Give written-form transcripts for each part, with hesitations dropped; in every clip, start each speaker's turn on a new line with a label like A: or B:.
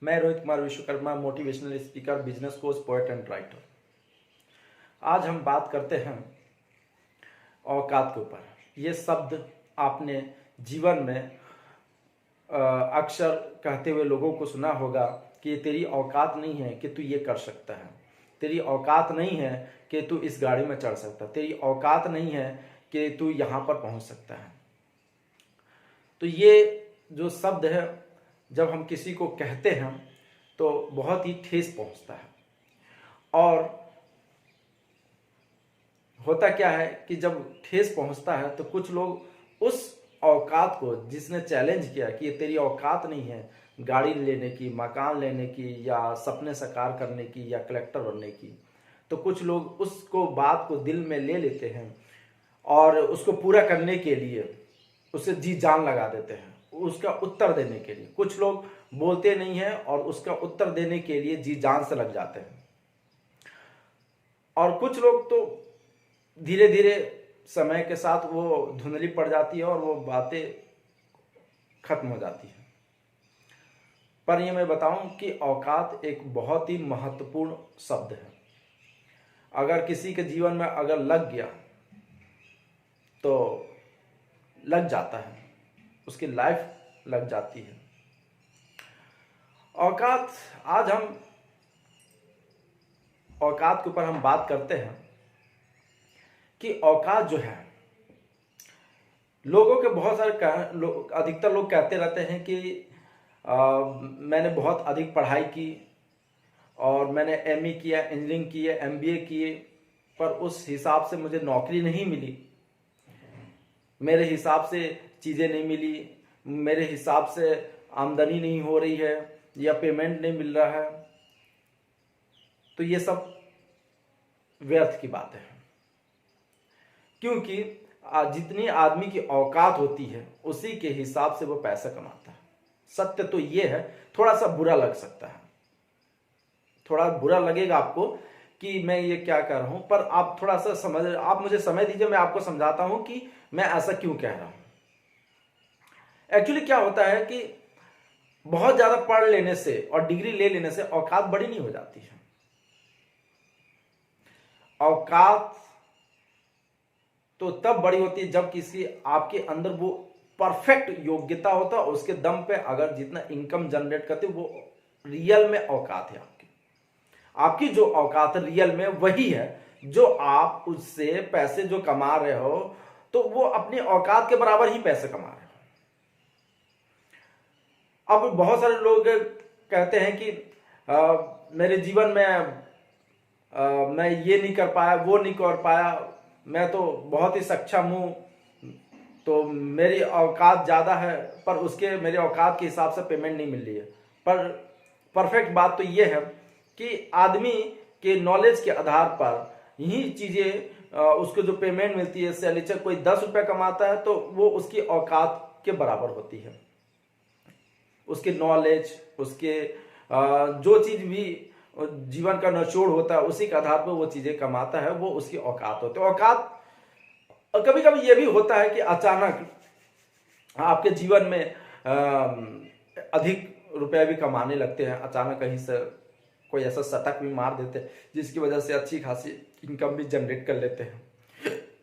A: मैं Rohit Kumar Vishwakarma, motivational speaker, business coach, poet and writer. आज हम बात करते हैं औकात के ऊपर। ये शब्द आपने जीवन में अक्सर कहते हुए लोगों को सुना होगा कि तेरी औकात नहीं है कि तू ये कर सकता है, तेरी औकात नहीं है कि तू इस गाड़ी में चढ़ सकता है, तेरी औकात नहीं है कि तू यहाँ पर पहुँच सकता है। तो ये जो शब्द है, जब हम किसी को कहते हैं तो बहुत ही ठेस पहुंचता है। और होता क्या है कि जब ठेस पहुंचता है तो कुछ लोग उस औकात को, जिसने चैलेंज किया कि ये तेरी औकात नहीं है गाड़ी लेने की, मकान लेने की, या सपने साकार करने की, या कलेक्टर बनने की, तो कुछ लोग उसको बात को दिल में ले लेते हैं और उसको पूरा करने के लिए उसे जी जान लगा देते हैं, उसका उत्तर देने के लिए। कुछ लोग बोलते नहीं हैं और उसका उत्तर देने के लिए जी जान से लग जाते हैं। और कुछ लोग तो धीरे धीरे समय के साथ वो धुंधली पड़ जाती है और वो बातें खत्म हो जाती है। पर ये मैं बताऊं कि औकात एक बहुत ही महत्वपूर्ण शब्द है। अगर किसी के जीवन में अगर लग गया तो लग जाता है, उसकी लाइफ लग जाती है। औकात, आज हम औकात के ऊपर हम बात करते हैं कि औकात जो है, लोगों के बहुत सारे अधिकतर लोग कहते रहते हैं कि मैंने बहुत अधिक पढ़ाई की और मैंने एमए किया, इंजीनियरिंग किया, एमबीए किए, पर उस हिसाब से मुझे नौकरी नहीं मिली, मेरे हिसाब से चीज़ें नहीं मिली, मेरे हिसाब से आमदनी नहीं हो रही है, या पेमेंट नहीं मिल रहा है। तो ये सब व्यर्थ की बात है, क्योंकि जितनी आदमी की औकात होती है उसी के हिसाब से वो पैसा कमाता है। सत्य तो ये है, थोड़ा सा बुरा लग सकता है, थोड़ा बुरा लगेगा आपको कि मैं ये क्या कह रहा हूं, पर आप थोड़ा सा समझ, आप मुझे समय दीजिए, मैं आपको समझाता हूं कि मैं ऐसा क्यों कह रहा हूं। एक्चुअली क्या होता है कि बहुत ज्यादा पढ़ लेने से और डिग्री ले लेने से औकात बड़ी नहीं हो जाती है। औकात तो तब बड़ी होती है जब किसी आपके अंदर वो परफेक्ट योग्यता होता है, उसके दम पे अगर जितना इनकम जनरेट करते वो रियल में औकात है। आपकी जो औकात रियल में वही है जो आप उससे पैसे जो कमा रहे हो, तो वो अपनी औकात के बराबर ही पैसे कमा रहे हो। अब बहुत सारे लोग कहते हैं कि मेरे जीवन में मैं ये नहीं कर पाया, वो नहीं कर पाया, मैं तो बहुत ही सक्षम हूं, तो मेरी औकात ज्यादा है, पर उसके मेरे औकात के हिसाब से पेमेंट नहीं मिल रही है। पर परफेक्ट बात तो ये है कि आदमी के नॉलेज के आधार पर यही चीजें उसको जो पेमेंट मिलती है, सैलरी, कोई 10 रुपया कमाता है तो वो उसकी औकात के बराबर होती है। उसके नॉलेज, उसके जो चीज भी जीवन का निचोड़ होता है, उसी के आधार पर वो चीजें कमाता है, वो उसकी औकात होती है। औकात, और कभी कभी ये भी होता है कि अचानक आपके जीवन में अधिक रुपया भी कमाने लगते हैं, अचानक कहीं से कोई ऐसा सटक भी मार देते हैं जिसकी वजह से अच्छी खासी इनकम भी जनरेट कर लेते हैं,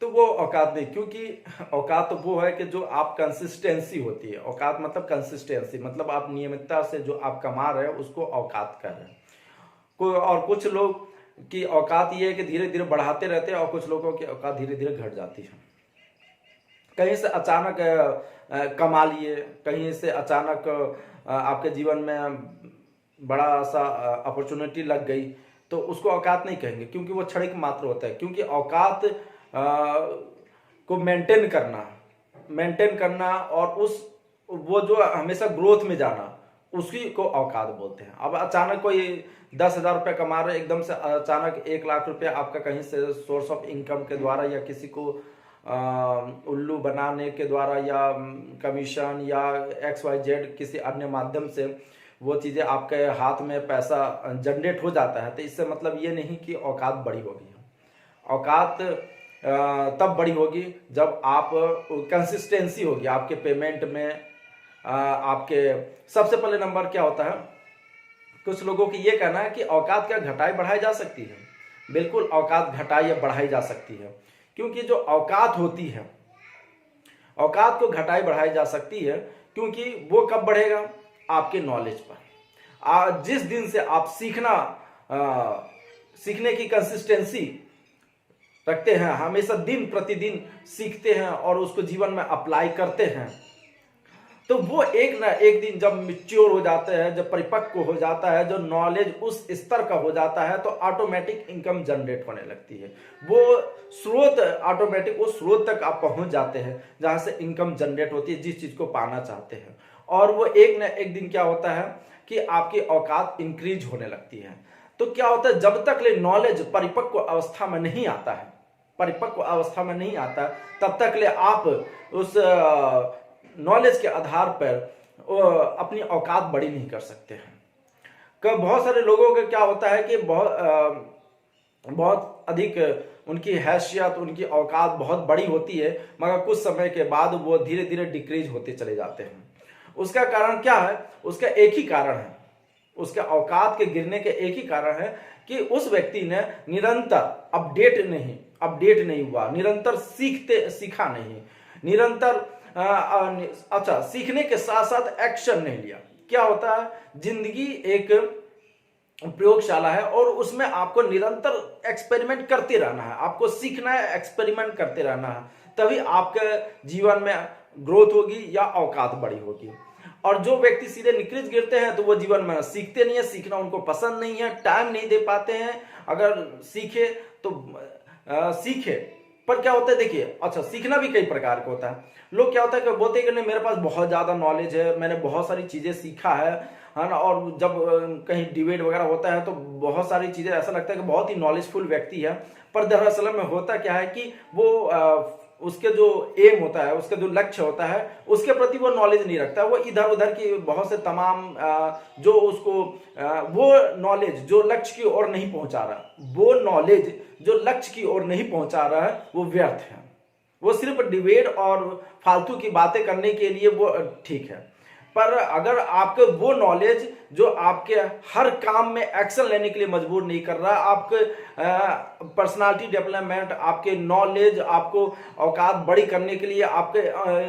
A: तो वो औकात नहीं। क्योंकि औकात तो वो है कि जो आप कंसिस्टेंसी होती है। औकात मतलब कंसिस्टेंसी, मतलब आप नियमितता से जो आप कमा रहे हो उसको औकात कर रहे हैं। और कुछ लोग की औकात ये है कि धीरे धीरे बढ़ाते रहते हैं, और कुछ लोगों की औकात धीरे धीरे घट जाती है। कहीं से अचानक कमा लिए, कहीं से अचानक आपके जीवन में बड़ा सा अपॉर्चुनिटी लग गई, तो उसको औकात नहीं कहेंगे, क्योंकि वो क्षणिक मात्र होता है। क्योंकि औकात को मेंटेन करना और वो जो हमेशा ग्रोथ में जाना, उसी को औकात बोलते हैं। अब अचानक कोई 10,000 रुपया कमा रहे, एकदम से अचानक 1,00,000 रुपया आपका कहीं से सोर्स ऑफ इनकम के द्वारा, या किसी को उल्लू बनाने के द्वारा, या कमीशन, या XYZ किसी अन्य माध्यम से वो चीज़ें आपके हाथ में पैसा जनरेट हो जाता है, तो इससे मतलब ये नहीं कि औकात बड़ी होगी। औकात तब बड़ी होगी जब आप कंसिस्टेंसी होगी आपके पेमेंट में। आपके सबसे पहले नंबर क्या होता है, कुछ लोगों की ये कहना है कि औकात क्या घटाई बढ़ाई जा सकती है। बिल्कुल औकात घटाई या बढ़ाई जा सकती है, क्योंकि जो औकात होती है, औकात को घटाई बढ़ाई जा सकती है, क्योंकि वो कब बढ़ेगा, आपके नॉलेज पर। जिस दिन से आप सीखने की कंसिस्टेंसी रखते हैं, हमेशा दिन प्रतिदिन सीखते हैं और उसको जीवन में अप्लाई करते हैं, तो वो एक ना एक दिन जब मैच्योर हो जाते हैं, जब परिपक्व हो जाता है, जो नॉलेज उस स्तर का हो जाता है, तो ऑटोमेटिक इनकम जनरेट होने लगती है। वो स्रोत ऑटोमेटिक उस स्रोत तक आप पहुंच जाते हैं जहां से इनकम जनरेट होती है, जिस चीज को पाना चाहते हैं। और वो एक ना एक दिन क्या होता है कि आपकी औकात इंक्रीज होने लगती है। तो क्या होता है, जब तक ले नॉलेज परिपक्व अवस्था में नहीं आता है, परिपक्व अवस्था में नहीं आता, तब तक ले आप उस नॉलेज के आधार पर अपनी औकात बड़ी नहीं कर सकते हैं। बहुत सारे लोगों का क्या होता है कि बहुत अधिक उनकी हैसियत, उनकी औकात बहुत बड़ी होती है, मगर कुछ समय के बाद वो धीरे धीरे डिक्रीज होते चले जाते हैं। उसका कारण क्या है, उसका एक ही कारण है, उसके औकात के गिरने के एक ही कारण है कि उस व्यक्ति ने निरंतर अपडेट नहीं हुआ, निरंतर सीखा नहीं, निरंतर अच्छा सीखने के साथ साथ एक्शन नहीं लिया। क्या होता है, जिंदगी एक प्रयोगशाला है और उसमें आपको निरंतर एक्सपेरिमेंट करते रहना है, आपको सीखना है, एक्सपेरिमेंट करते रहना है, तभी आपके जीवन में ग्रोथ होगी या औकात बड़ी होगी। और जो व्यक्ति सीधे निकृष्ट गिरते हैं तो वो जीवन में सीखते नहीं है, सीखना उनको पसंद नहीं है, टाइम नहीं दे पाते हैं। अगर सीखे तो सीखे, पर क्या होता है देखिए, अच्छा सीखना भी कई प्रकार का होता है। लोग क्या होता है कि बोलते हैं कि नहीं मेरे पास बहुत ज्यादा नॉलेज है, मैंने बहुत सारी चीजें सीखा है ना। और जब कहीं डिबेट वगैरह होता है तो बहुत सारी चीजें ऐसा लगता है कि बहुत ही नॉलेजफुल व्यक्ति है, पर दरअसल में होता क्या है कि वो उसके जो एम होता है, उसका जो लक्ष्य होता है, उसके प्रति वो नॉलेज नहीं रखता। वो इधर उधर की बहुत से तमाम जो उसको वो नॉलेज जो लक्ष्य की ओर नहीं पहुंचा रहा, वो नॉलेज जो लक्ष्य की ओर नहीं पहुंचा रहा है, वो व्यर्थ है। वो सिर्फ डिबेट और फालतू की बातें करने के लिए वो ठीक है। पर अगर आपके वो नॉलेज जो आपके हर काम में एक्शन लेने के लिए मजबूर नहीं कर रहा, आपके पर्सनालिटी डेवलपमेंट, आपके नॉलेज, आपको औकात बड़ी करने के लिए, आपके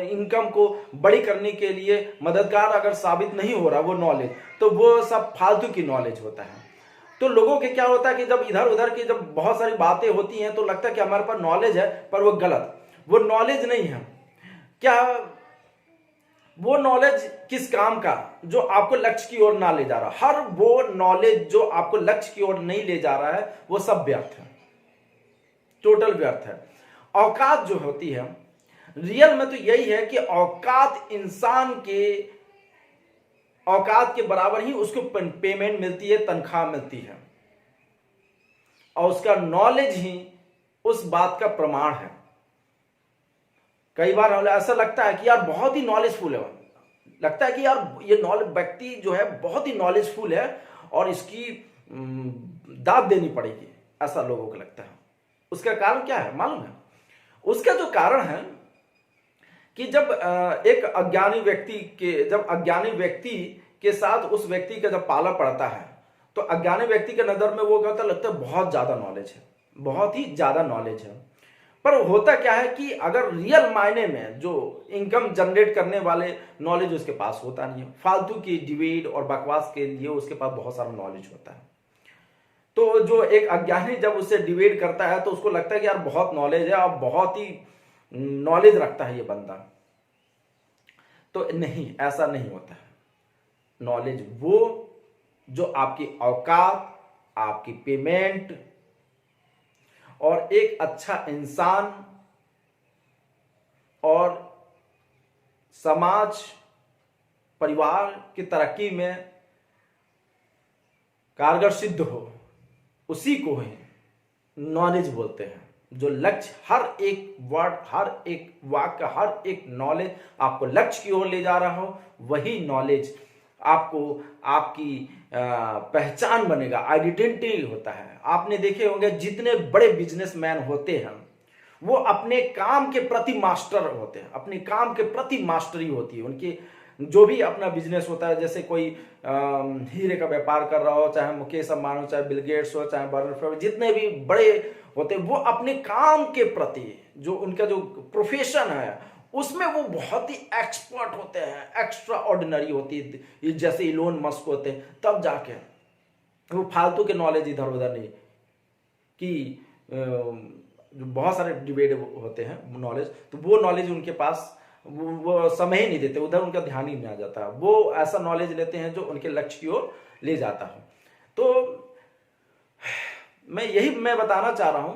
A: इनकम को बड़ी करने के लिए मददगार अगर साबित नहीं हो रहा वो नॉलेज, तो वो सब फालतू की नॉलेज होता है। तो लोगों के क्या होता है कि जब इधर उधर की जब बहुत सारी बातें होती हैं तो लगता है कि हमारे पास नॉलेज है, पर वो गलत, वो नॉलेज नहीं है। क्या वो नॉलेज किस काम का, जो आपको लक्ष्य की ओर ना ले जा रहा, हर वो नॉलेज जो आपको लक्ष्य की ओर नहीं ले जा रहा है, वो सब व्यर्थ है, टोटल व्यर्थ है। औकात जो होती है रियल में तो यही है कि औकात इंसान के औकात के बराबर ही उसको पेमेंट मिलती है, तनख्वाह मिलती है, और उसका नॉलेज ही उस बात का प्रमाण है। कई बार ऐसा लगता है कि यार बहुत ही नॉलेजफुल है, लगता है कि यार ये व्यक्ति जो है बहुत ही नॉलेजफुल है और इसकी दाद देनी पड़ेगी, ऐसा लोगों को लगता है। उसका कारण क्या है मालूम है? उसका जो कारण है कि जब एक अज्ञानी व्यक्ति के साथ उस व्यक्ति का जब पाला पड़ता है, तो अज्ञानी व्यक्ति के नजर में वो कहता लगता है बहुत ज्यादा नॉलेज है, बहुत ही ज्यादा नॉलेज है। पर होता क्या है कि अगर रियल मायने में जो इनकम जनरेट करने वाले नॉलेज उसके पास होता नहीं है, फालतू की डिबेट और बकवास के लिए उसके पास बहुत सारा नॉलेज होता है। तो जो एक अज्ञानी जब उससे डिबेट करता है तो उसको लगता है कि यार बहुत नॉलेज है और बहुत ही नॉलेज रखता है ये बंदा। तो नहीं, ऐसा नहीं होता है। नॉलेज वो जो आपकी औकात, आपकी पेमेंट और एक अच्छा इंसान और समाज परिवार की तरक्की में कारगर सिद्ध हो, उसी को ही नॉलेज बोलते हैं। जो लक्ष्य, हर एक वर्ड, हर एक वाक्य, हर एक नॉलेज आपको लक्ष्य की ओर ले जा रहा हो, वही नॉलेज आपको आपकी पहचान बनेगा, आइडेंटिटी होता है। आपने देखे होंगे जितने बड़े बिजनेसमैन होते हैं वो अपने काम के प्रति मास्टर होते हैं, अपने काम के प्रति मास्टरी होती है उनकी। जो भी अपना बिजनेस होता है, जैसे कोई हीरे का व्यापार कर रहा हो, चाहे मुकेश अंबानी हो, चाहे बिल गेट्स हो, चाहे बर्नर, जितने भी बड़े होते हैं, वो अपने काम के प्रति जो उनका जो प्रोफेशन है उसमें वो बहुत ही एक्सपर्ट होते हैं, एक्स्ट्रा ऑर्डिनरी होती है। जैसे इलोन मस्क होते हैं, तब जाके वो फालतू के नॉलेज इधर उधर नहीं कि जो बहुत सारे डिबेट होते हैं नॉलेज, तो वो नॉलेज उनके पास वो समय ही नहीं देते, उधर उनका ध्यान ही नहीं आ जाता। वो ऐसा नॉलेज लेते हैं जो उनके लक्ष्य की ओर ले जाता हो। तो मैं बताना चाह रहा हूं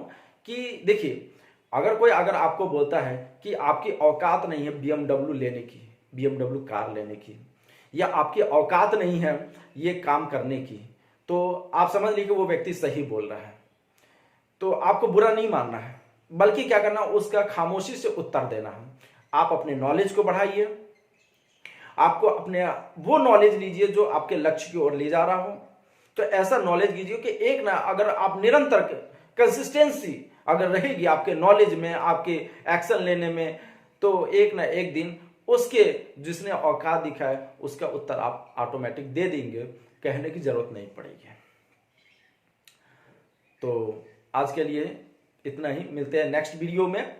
A: कि देखिए, अगर आपको बोलता है कि आपकी औकात नहीं है BMW लेने की, BMW कार लेने की, या आपकी औकात नहीं है ये काम करने की, तो आप समझ लीजिए वो व्यक्ति सही बोल रहा है। तो आपको बुरा नहीं मानना है, बल्कि क्या करना, उसका खामोशी से उत्तर देना है। आप अपने नॉलेज को बढ़ाइए, आपको अपने वो नॉलेज लीजिए जो आपके लक्ष्य की ओर ले जा रहा हो। तो ऐसा नॉलेज लीजिए कि एक ना, अगर आप निरंतर कंसिस्टेंसी अगर रहेगी आपके नॉलेज में, आपके एक्शन लेने में, तो एक ना एक दिन उसके जिसने औकात दिखाए उसका उत्तर आप ऑटोमेटिक दे देंगे, कहने की जरूरत नहीं पड़ेगी। तो आज के लिए इतना ही, मिलते हैं नेक्स्ट वीडियो में।